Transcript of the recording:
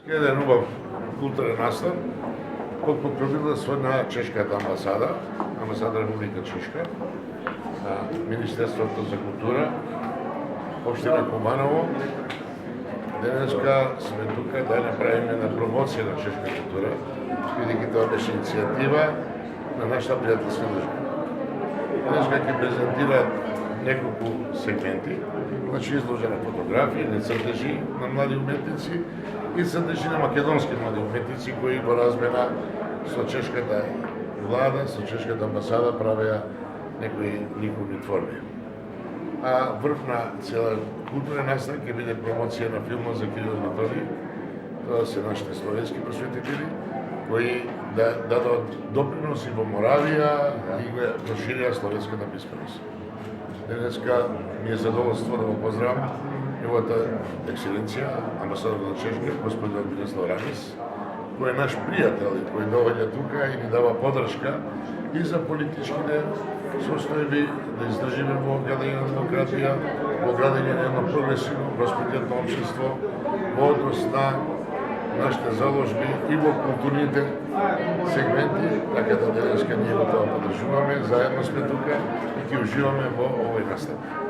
Еден убав културен настан под покровителство на Чешката амбасада, амбасада Република Чешка, Министерството за култура, Општина Куманово. Денеска сме тука да направиме на промоција на чешка култура, бидејќи тоа беше иницијатива на нашата пријателска држава. Денеска ќе презентираат неколку сегменти, значи изложена фотографии, не цртежи на млади уметници и цртежи на македонски млади уметници кои во размена со чешката влада, со чешката амбасада правеа некои ликовни творби. А врв на цела културен настан ќе биде промоција на филма за Кирил и Методий. Тоа се нашите словенски просветители кои дадоа доприноси во Моравија и го проширија словенската писменост. Денеска ми е задоволство да го поздравам неговата екселенција, амбасадор на Чешка, господин Мирослав Рамис, кој е наш пријател и кој доаѓа тука и ни дава подршка и за политичките состојби да издржиме во градење на демократија, во градење на едно прогресивно, просперитетно општество, во однос на нашите заложби и во културните сегменти, така да денеска ние го тоа поддржуваме, заедно сме тука и ќе уживаме во овој настан.